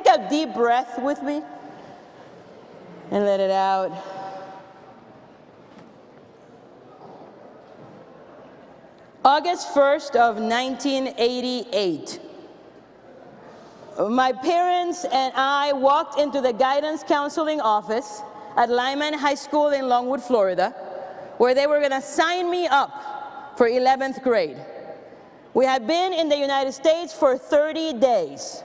a deep breath with me and let it out. August 1st of 1988. My parents and I walked into the guidance counseling office at Lyman High School in Longwood, Florida, where they were going to sign me up for 11th grade. We had been in the United States for 30 days.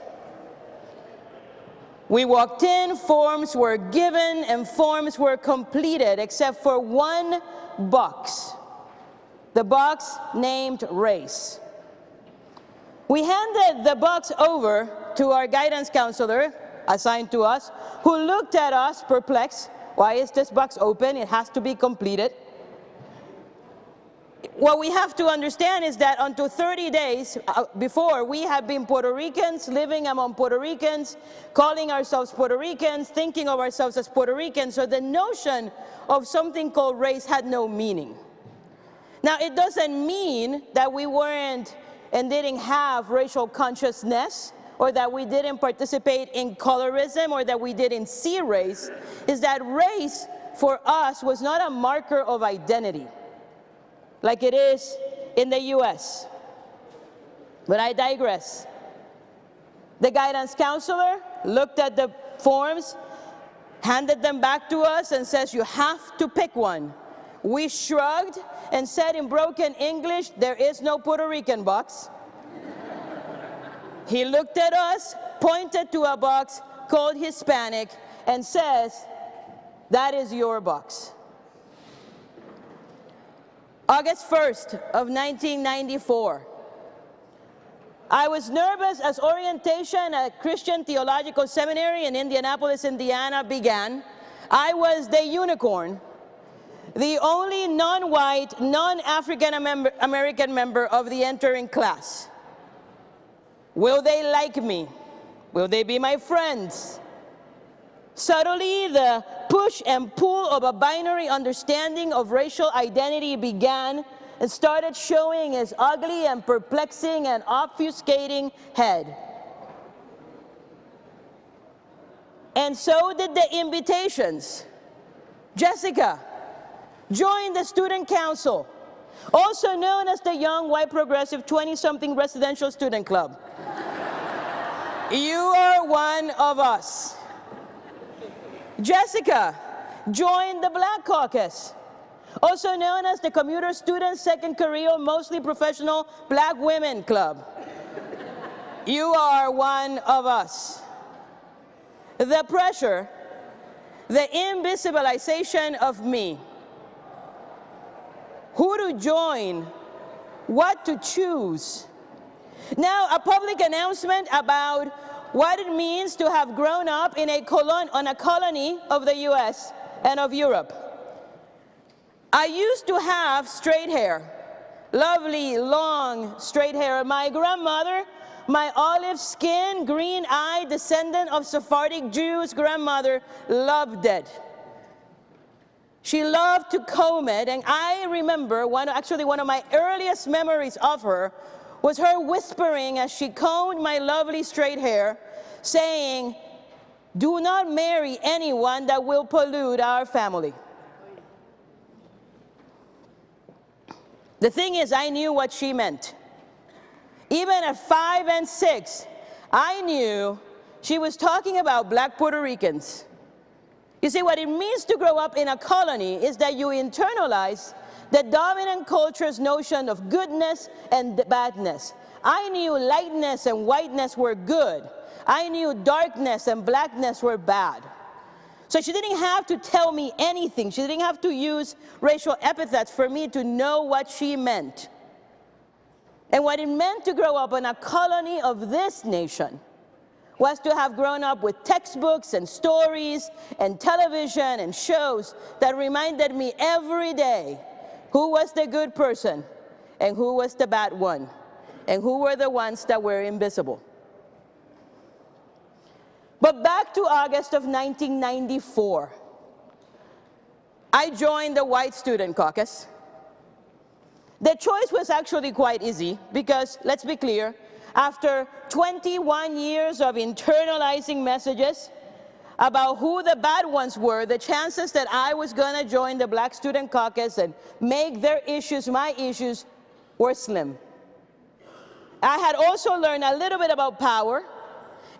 We walked in, forms were given, and forms were completed, except for one box. The box named race. We handed the box over to our guidance counselor, assigned to us, who looked at us perplexed. Why is this box open? It has to be completed. What we have to understand is that until 30 days before, we had been Puerto Ricans, living among Puerto Ricans, calling ourselves Puerto Ricans, thinking of ourselves as Puerto Ricans, so the notion of something called race had no meaning. Now, it doesn't mean that we weren't and didn't have racial consciousness, or that we didn't participate in colorism, or that we didn't see race. Is that race for us was not a marker of identity like it is in the US. But I digress. The guidance counselor looked at the forms, handed them back to us, and says, you have to pick one. We shrugged and said in broken English, there is no Puerto Rican box. He looked at us, pointed to a box called Hispanic, and says, that is your box. August 1st of 1994. I was nervous as orientation at Christian Theological Seminary in Indianapolis, Indiana began. I was the unicorn, the only non-white, non-African American member of the entering class. Will they like me? Will they be my friends? Subtly, the push and pull of a binary understanding of racial identity began and started showing its ugly and perplexing and obfuscating head. And so did the invitations. Jessica, join the student council, also known as the Young White Progressive 20-something Residential Student Club. You are one of us. Jessica, join the Black Caucus, also known as the Commuter Student Second Career Mostly Professional Black Women Club. You are one of us. The pressure, the invisibilization of me. Who to join, what to choose. Now, a public announcement about what it means to have grown up in a colony of the US and of Europe. I used to have straight hair, lovely, long, straight hair. My grandmother, my olive skin, green-eyed descendant of Sephardic Jews grandmother, loved it. She loved to comb it, and I remember one of my earliest memories of her was her whispering as she combed my lovely straight hair, saying, do not marry anyone that will pollute our family. The thing is, I knew what she meant. Even at 5 and 6, I knew she was talking about Black Puerto Ricans. You see, what it means to grow up in a colony is that you internalize the dominant culture's notion of goodness and badness. I knew lightness and whiteness were good. I knew darkness and blackness were bad. So she didn't have to tell me anything. She didn't have to use racial epithets for me to know what she meant. And what it meant to grow up in a colony of this nation was to have grown up with textbooks and stories and television and shows that reminded me every day who was the good person and who was the bad one and who were the ones that were invisible. But back to August of 1994. I joined the White Student Caucus. The choice was actually quite easy because, let's be clear, After 21 years of internalizing messages about who the bad ones were, the chances that I was going to join the Black Student Caucus and make their issues my issues were slim. I had also learned a little bit about power,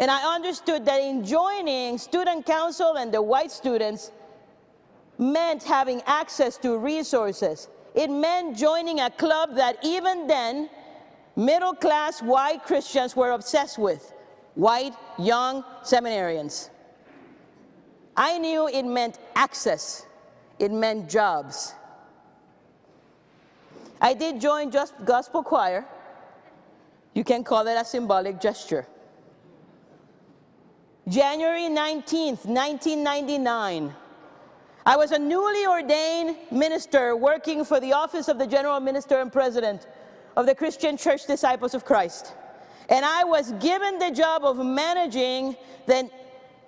and I understood that in joining student council and the white students meant having access to resources. It meant joining a club that even then, middle-class white Christians were obsessed with, white, young seminarians. I knew it meant access. It meant jobs. I did join Just Gospel Choir. You can call it a symbolic gesture. January 19th, 1999, I was a newly ordained minister working for the office of the General Minister and President of the Christian Church Disciples of Christ. And I was given the job of managing the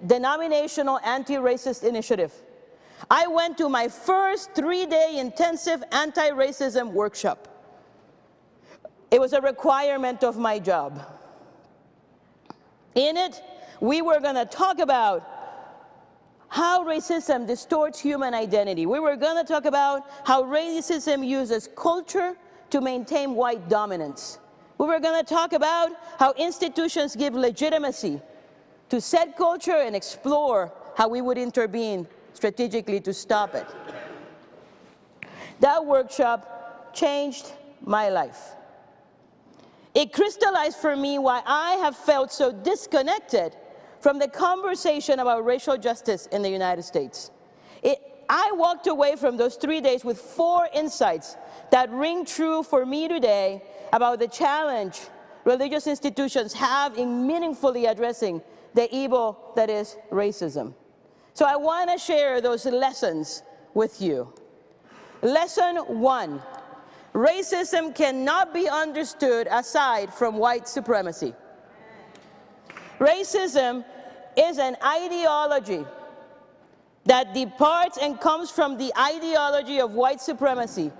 denominational anti-racist initiative. I went to my first 3-day intensive anti-racism workshop. It was a requirement of my job. In it, we were going to talk about how racism distorts human identity. We were going to talk about how racism uses culture to maintain white dominance. We were going to talk about how institutions give legitimacy to set culture and explore how we would intervene strategically to stop it. That workshop changed my life. It crystallized for me why I have felt so disconnected from the conversation about racial justice in the United States. I walked away from those 3 days with 4 insights that ring true for me today about the challenge religious institutions have in meaningfully addressing the evil that is racism. So I want to share those lessons with you. Lesson 1. Racism cannot be understood aside from white supremacy. Racism is an ideology that departs and comes from the ideology of white supremacy.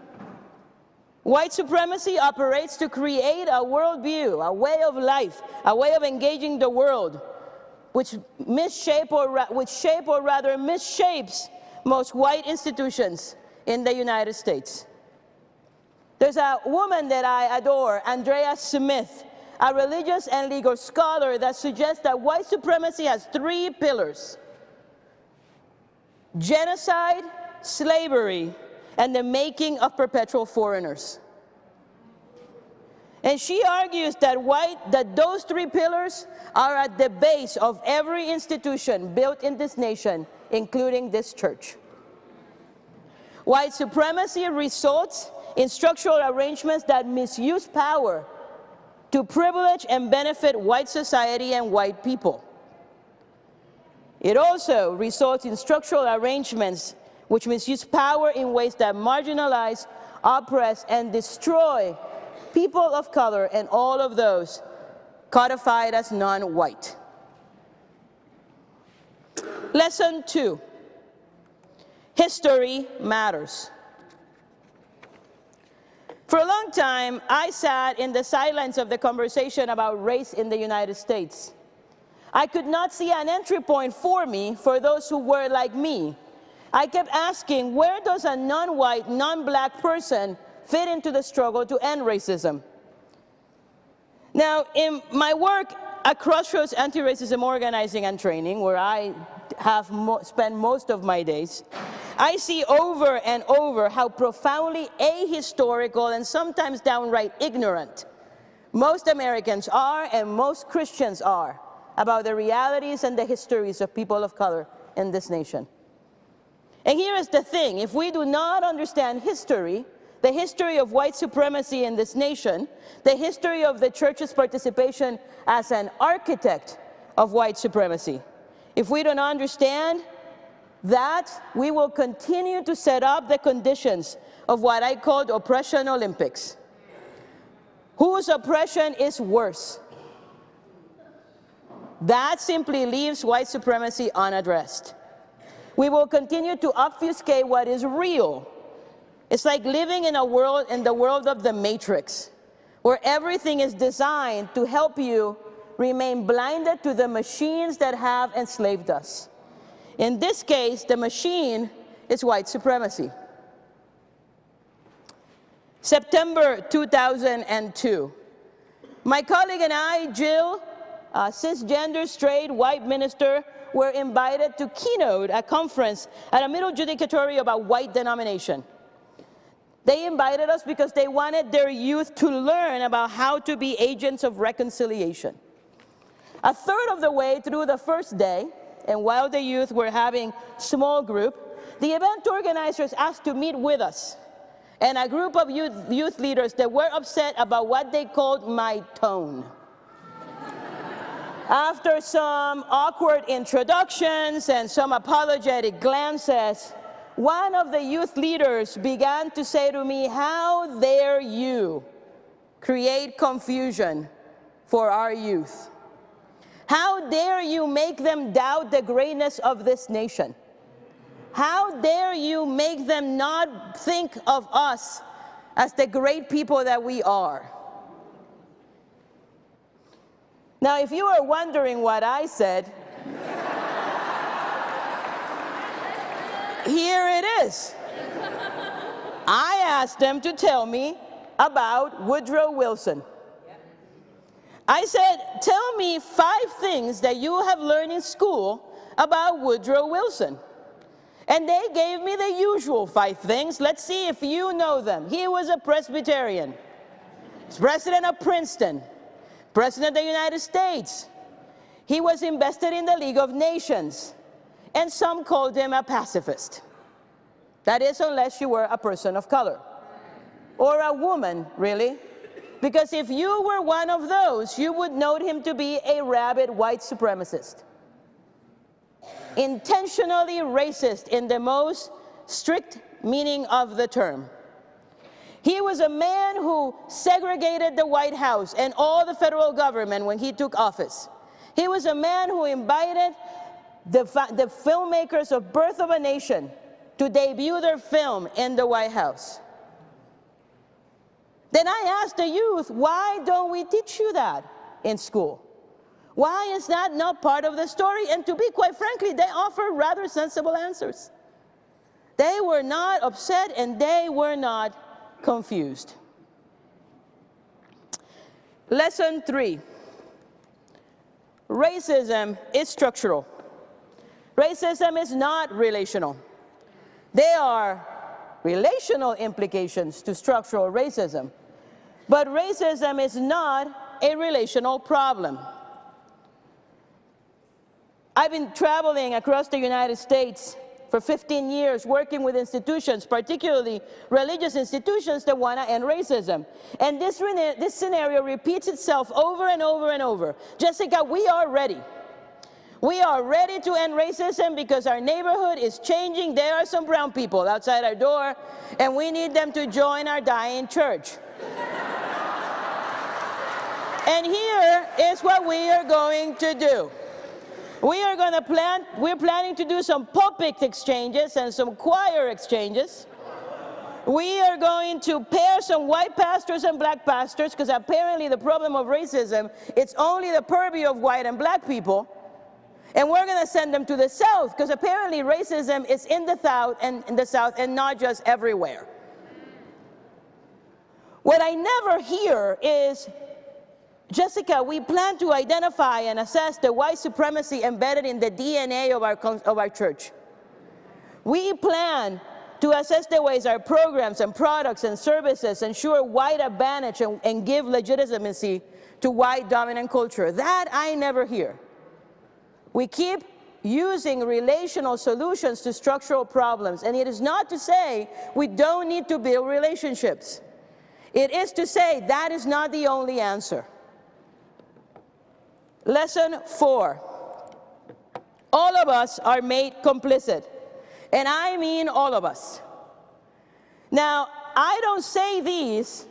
White supremacy operates to create a worldview, a way of life, a way of engaging the world, which shape or rather misshapes most white institutions in the United States. There's a woman that I adore, Andrea Smith, a religious and legal scholar, that suggests that white supremacy has 3 pillars: genocide, slavery, and the making of perpetual foreigners. And she argues that those 3 pillars are at the base of every institution built in this nation, including this church. White supremacy results in structural arrangements that misuse power to privilege and benefit white society and white people. It also results in structural arrangements which misuse power in ways that marginalize, oppress, and destroy people of color and all of those codified as non-white. Lesson 2. History matters. For a long time, I sat in the silence of the conversation about race in the United States. I could not see an entry point for me for those who were like me. I kept asking, where does a non-white, non-black person fit into the struggle to end racism? Now, in my work at Crossroads Anti-Racism Organizing and Training, where I have spent most of my days, I see over and over how profoundly ahistorical and sometimes downright ignorant most Americans are and most Christians are about the realities and the histories of people of color in this nation. And here is the thing: if we do not understand history, the history of white supremacy in this nation, the history of the church's participation as an architect of white supremacy, if we don't understand that, we will continue to set up the conditions of what I called oppression Olympics. Whose oppression is worse? That simply leaves white supremacy unaddressed. We will continue to obfuscate what is real. It's like living in the world of the Matrix, where everything is designed to help you remain blinded to the machines that have enslaved us. In this case, the machine is white supremacy. September 2002. My colleague and I, Jill, cisgender, straight, white minister, were invited to keynote a conference at a middle judicatory about white denomination. They invited us because they wanted their youth to learn about how to be agents of reconciliation. A third of the way through the first day, and while the youth were having small group, the event organizers asked to meet with us and a group of youth leaders that were upset about what they called my tone. After some awkward introductions and some apologetic glances, one of the youth leaders began to say to me, "How dare you create confusion for our youth? How dare you make them doubt the greatness of this nation? How dare you make them not think of us as the great people that we are?" Now, if you are wondering what I said, here it is. I asked them to tell me about Woodrow Wilson. I said, "Tell me 5 things that you have learned in school about Woodrow Wilson." And they gave me the usual 5 things. Let's see if you know them. He was a Presbyterian, president of Princeton, president of the United States. He was invested in the League of Nations, and some called him a pacifist. That is, unless you were a person of color, or a woman, really. Because if you were one of those, you would note him to be a rabid white supremacist. Intentionally racist in the most strict meaning of the term. He was a man who segregated the White House and all the federal government when he took office. He was a man who invited the filmmakers of Birth of a Nation to debut their film in the White House. Then I asked the youth, why don't we teach you that in school? Why is that not part of the story? And to be quite frankly, they offered rather sensible answers. They were not upset and they were not confused. Lesson 3. Racism is structural. Racism is not relational. There are relational implications to structural racism, but racism is not a relational problem. I've been traveling across the United States for 15 years, working with institutions, particularly religious institutions that want to end racism. And this scenario repeats itself over and over and over. Jessica, we are ready. We are ready to end racism because our neighborhood is changing. There are some brown people outside our door, and we need them to join our dying church. And here is what we are going to do. We're planning to do some pulpit exchanges and some choir exchanges. We are going to pair some white pastors and black pastors, because apparently the problem of racism, it's only the purview of white and black people. And we're going to send them to the South, because apparently racism is in the South and not just everywhere. What I never hear is, Jessica, we plan to identify and assess the white supremacy embedded in the DNA of our church. We plan to assess the ways our programs and products and services ensure white advantage and give legitimacy to white dominant culture. That I never hear. We keep using relational solutions to structural problems, and it is not to say we don't need to build relationships. It is to say that is not the only answer. Lesson 4. All of us are made complicit, and I mean all of us. Now, I don't say these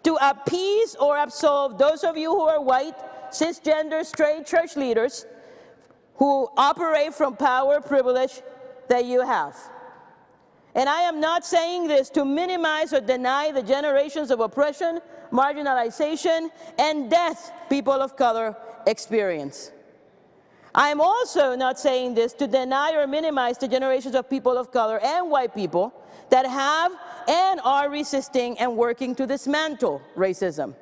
to appease or absolve those of you who are white, cisgender, straight church leaders who operate from power privilege that you have. And I am not saying this to minimize or deny the generations of oppression, marginalization, and death people of color experience. I am also not saying this to deny or minimize the generations of people of color and white people that have and are resisting and working to dismantle racism.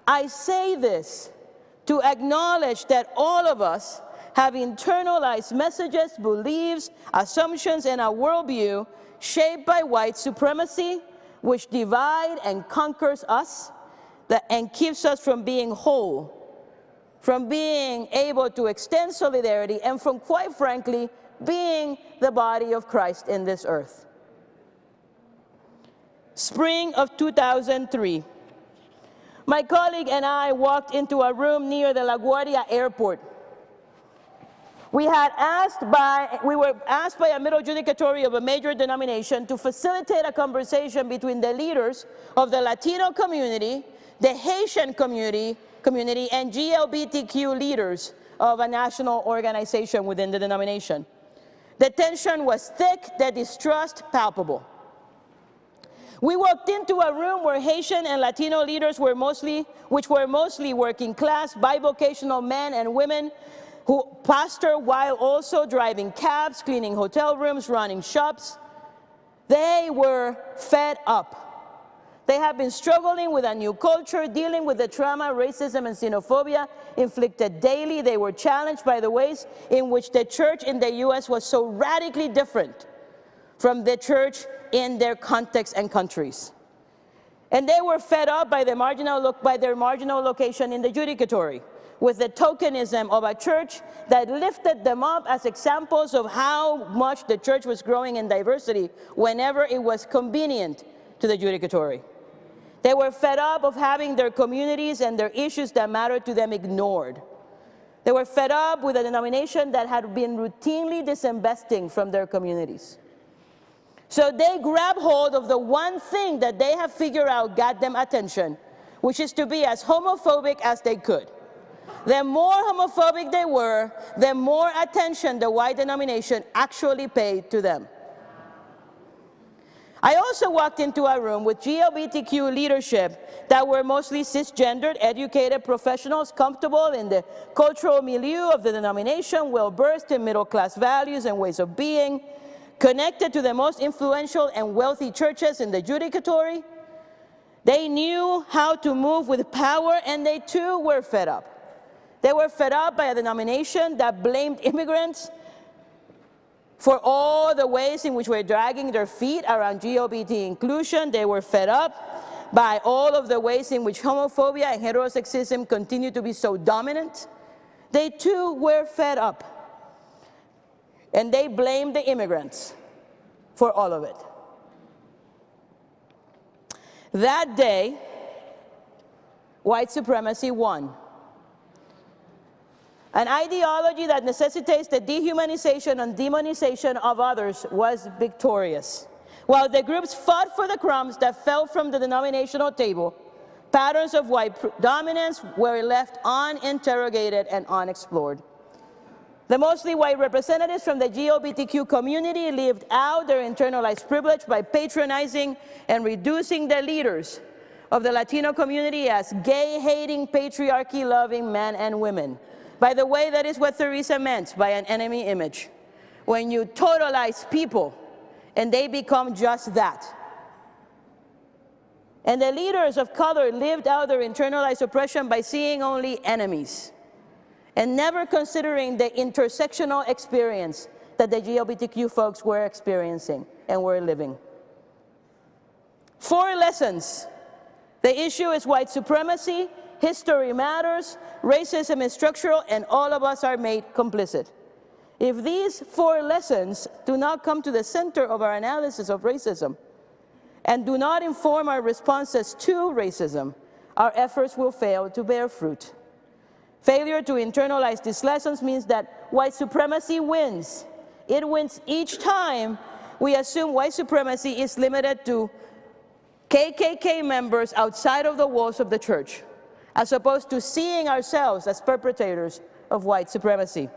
I say this to acknowledge that all of us have internalized messages, beliefs, assumptions, and a worldview shaped by white supremacy, which divide and conquers us and keeps us from being whole, from being able to extend solidarity, and from, quite frankly, being the body of Christ in this earth. Spring of 2003. My colleague and I walked into a room near the LaGuardia airport. We were asked by a middle judicatory of a major denomination to facilitate a conversation between the leaders of the Latino community, the Haitian community, and GLBTQ leaders of a national organization within the denomination. The tension was thick, the distrust palpable. We walked into a room where Haitian and Latino leaders were mostly working class, bivocational men and women who pastor while also driving cabs, cleaning hotel rooms, running shops. They were fed up. They have been struggling with a new culture, dealing with the trauma, racism, and xenophobia inflicted daily. They were challenged by the ways in which the church in the U.S. was so radically different from the church in their contexts and countries. And they were fed up by their marginal location in the judicatory, with the tokenism of a church that lifted them up as examples of how much the church was growing in diversity whenever it was convenient to the judicatory. They were fed up of having their communities and their issues that mattered to them ignored. They were fed up with a denomination that had been routinely disinvesting from their communities. So they grab hold of the one thing that they have figured out got them attention, which is to be as homophobic as they could. The more homophobic they were, the more attention the white denomination actually paid to them. I also walked into a room with GLBTQ leadership that were mostly cisgendered, educated professionals, comfortable in the cultural milieu of the denomination, well-versed in middle-class values and ways of being, connected to the most influential and wealthy churches in the judicatory. They knew how to move with power, and they too were fed up. They were fed up by a denomination that blamed immigrants for all the ways in which we're dragging their feet around GLBT inclusion. They were fed up by all of the ways in which homophobia and heterosexism continue to be so dominant. They too were fed up. And they blamed the immigrants for all of it. That day, white supremacy won. An ideology that necessitates the dehumanization and demonization of others was victorious. While the groups fought for the crumbs that fell from the denominational table, patterns of white dominance were left uninterrogated and unexplored. The mostly white representatives from the GLBTQ community lived out their internalized privilege by patronizing and reducing the leaders of the Latino community as gay-hating, patriarchy-loving men and women. By the way, that is what Teresa meant by an enemy image. When you totalize people and they become just that. And the leaders of color lived out their internalized oppression by seeing only enemies and never considering the intersectional experience that the GLBTQ folks were experiencing and were living. 4 lessons. The issue is white supremacy, history matters, racism is structural, and all of us are made complicit. If these 4 lessons do not come to the center of our analysis of racism and do not inform our responses to racism, our efforts will fail to bear fruit. Failure to internalize these lessons means that white supremacy wins. It wins each time we assume white supremacy is limited to KKK members outside of the walls of the church, as opposed to seeing ourselves as perpetrators of white supremacy.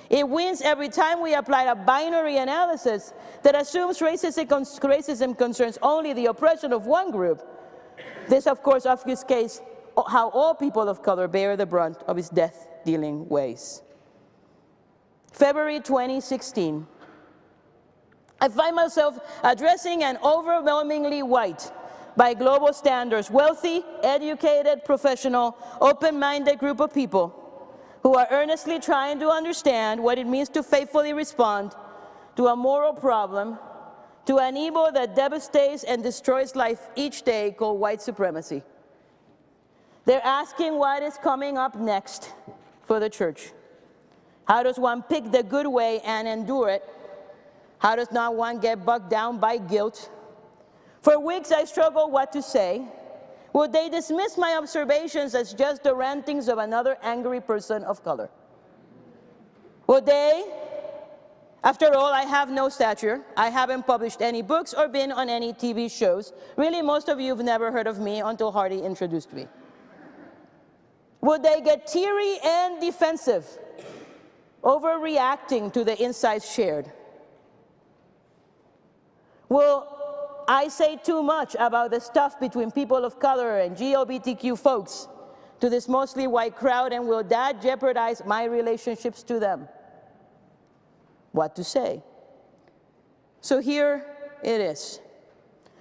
It wins every time we apply a binary analysis that assumes racism concerns only the oppression of one group. This, of course, obfuscates how all people of color bear the brunt of its death-dealing ways. February 2016. I find myself addressing an overwhelmingly white, by global standards, wealthy, educated, professional, open-minded group of people who are earnestly trying to understand what it means to faithfully respond to a moral problem, to an evil that devastates and destroys life each day called white supremacy. They're asking what is coming up next for the church. How does one pick the good way and endure it? How does not one get bogged down by guilt? For weeks I struggled what to say. Would they dismiss my observations as just the rantings of another angry person of color? Would they? After all, I have no stature. I haven't published any books or been on any TV shows. Really, most of you have never heard of me until Hardy introduced me. Would they get teary and defensive, overreacting to the insights shared? Will I say too much about the stuff between people of color and LGBTQ folks to this mostly white crowd, and will that jeopardize my relationships to them? What to say? So here it is.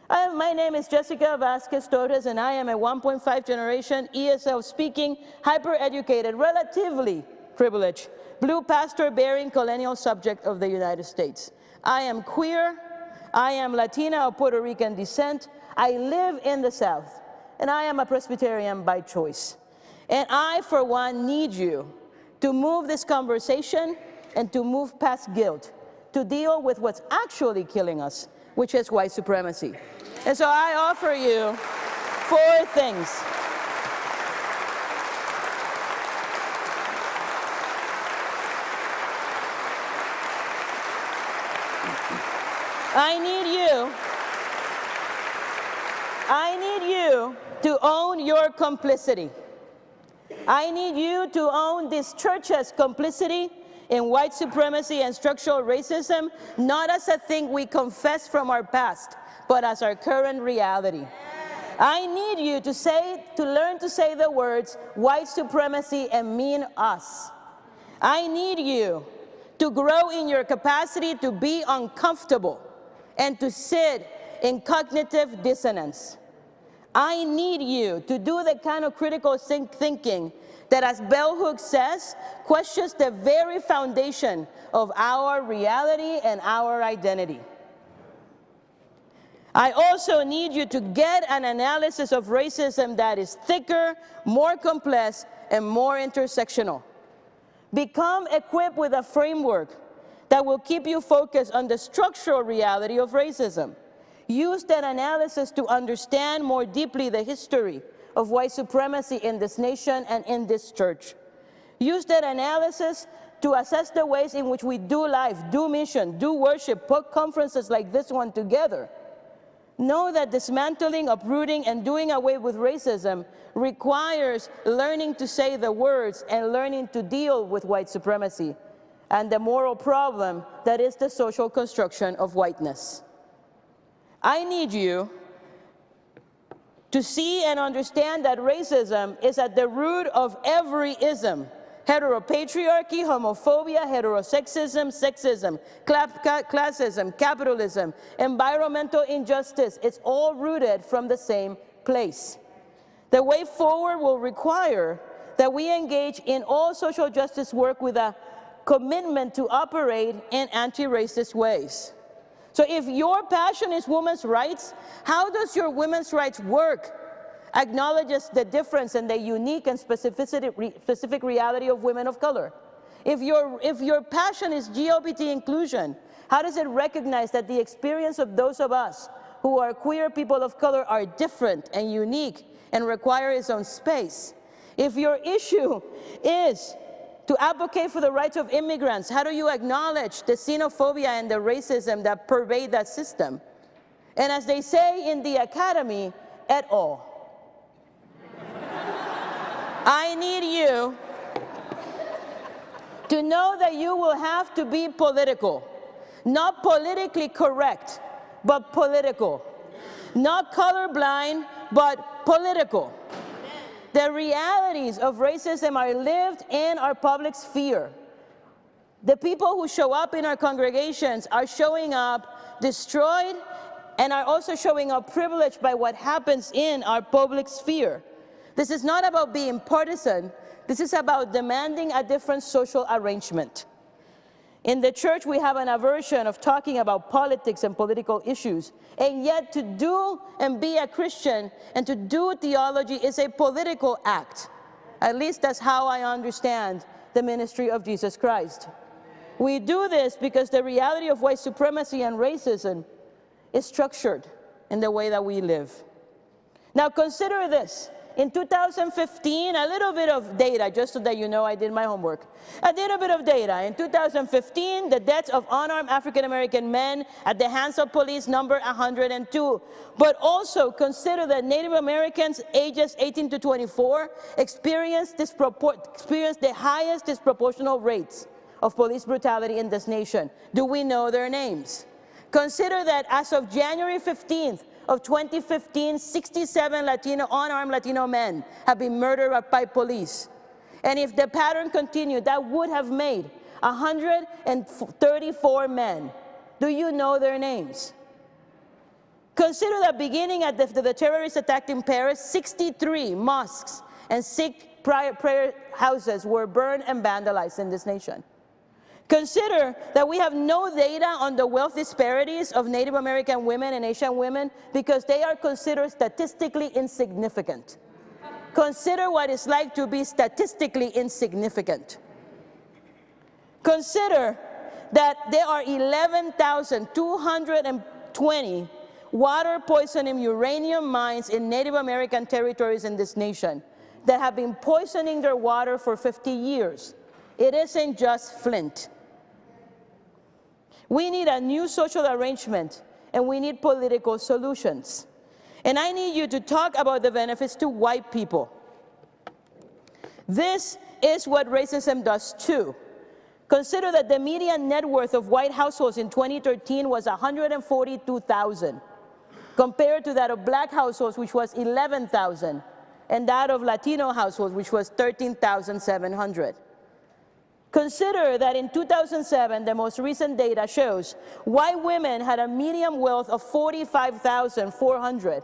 My name is Jessica Vazquez Torres, and I am a 1.5 generation ESL speaking, hyper-educated, relatively privileged, blue pastor bearing colonial subject of the United States. I am queer. I am Latina of Puerto Rican descent. I live in the South, and I am a Presbyterian by choice. And I, for one, need you to move this conversation and to move past guilt, to deal with what's actually killing us, which is white supremacy. And so I offer you 4 things. I need you to own your complicity. I need you to own this church's complicity in white supremacy and structural racism, not as a thing we confess from our past, but as our current reality. I need you to learn to say the words white supremacy and mean us. I need you to grow in your capacity to be uncomfortable and to sit in cognitive dissonance. I need you to do the kind of critical thinking that, as Bell Hooks says, questions the very foundation of our reality and our identity. I also need you to get an analysis of racism that is thicker, more complex, and more intersectional. Become equipped with a framework that will keep you focused on the structural reality of racism. Use that analysis to understand more deeply the history of white supremacy in this nation and in this church. Use that analysis to assess the ways in which we do life, do mission, do worship, put conferences like this one together. Know that dismantling, uprooting, and doing away with racism requires learning to say the words and learning to deal with white supremacy and the moral problem that is the social construction of whiteness. I need you to see and understand that racism is at the root of every ism. Heteropatriarchy, homophobia, heterosexism, sexism, classism, capitalism, environmental injustice. It's all rooted from the same place. The way forward will require that we engage in all social justice work with a commitment to operate in anti-racist ways. So if your passion is women's rights, how does your women's rights work acknowledges the difference and the unique and specific reality of women of color? If your passion is LGBT inclusion, how does it recognize that the experience of those of us who are queer people of color are different and unique and require its own space? If your issue is to advocate for the rights of immigrants, how do you acknowledge the xenophobia and the racism that pervade that system? And as they say in the academy, et al. I need you to know that you will have to be political. Not politically correct, but political. Not colorblind, but political. The realities of racism are lived in our public sphere. The people who show up in our congregations are showing up destroyed and are also showing up privileged by what happens in our public sphere. This is not about being partisan. This is about demanding a different social arrangement. In the church, we have an aversion of talking about politics and political issues, and yet to do and be a Christian and to do theology is a political act. At least that's how I understand the ministry of Jesus Christ. We do this because the reality of white supremacy and racism is structured in the way that we live. Now consider this. In 2015, a little bit of data, just so that you know I did my homework. A little bit of data. In 2015, the deaths of unarmed African-American men at the hands of police number 102. But also consider that Native Americans ages 18 to 24 experienced the highest disproportional rates of police brutality in this nation. Do we know their names? Consider that as of January 15th, of 2015, 67 unarmed Latino men have been murdered by police. And if the pattern continued, that would have made 134 men. Do you know their names? Consider that beginning at the terrorist attack in Paris, 63 mosques and Sikh prayer houses were burned and vandalized in this nation. Consider that we have no data on the wealth disparities of Native American women and Asian women because they are considered statistically insignificant. Consider what it's like to be statistically insignificant. Consider that there are 11,220 water poisoning uranium mines in Native American territories in this nation that have been poisoning their water for 50 years. It isn't just Flint. We need a new social arrangement, and we need political solutions. And I need you to talk about the benefits to white people. This is what racism does too. Consider that the median net worth of white households in 2013 was $142,000, compared to that of black households, which was $11,000, and that of Latino households, which was $13,700. Consider that in 2007, the most recent data shows white women had a median wealth of $45,400,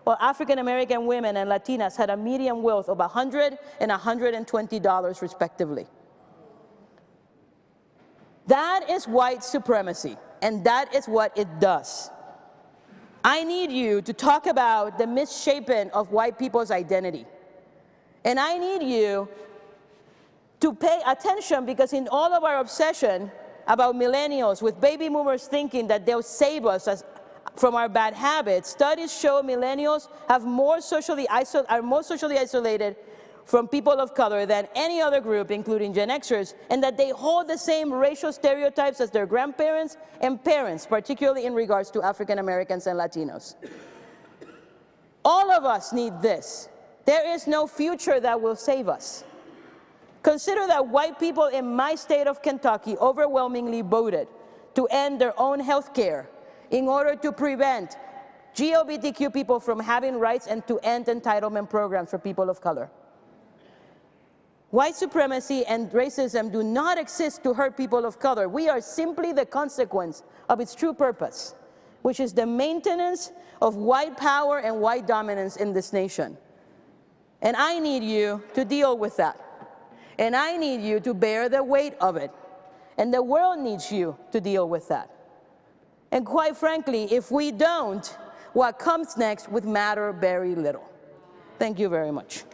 while African-American women and Latinas had a median wealth of $100 and $120 respectively. That is white supremacy, and that is what it does. I need you to talk about the misshapen of white people's identity. And I need you to pay attention, because in all of our obsession about millennials, with baby boomers thinking that they'll save us from our bad habits, studies show millennials are more socially isolated from people of color than any other group, including Gen Xers, and that they hold the same racial stereotypes as their grandparents and parents, particularly in regards to African Americans and Latinos. All of us need this. There is no future that will save us. Consider that white people in my state of Kentucky overwhelmingly voted to end their own health care in order to prevent LGBTQ people from having rights and to end entitlement programs for people of color. White supremacy and racism do not exist to hurt people of color. We are simply the consequence of its true purpose, which is the maintenance of white power and white dominance in this nation. And I need you to deal with that. And I need you to bear the weight of it. And the world needs you to deal with that. And quite frankly, if we don't, what comes next would matter very little. Thank you very much.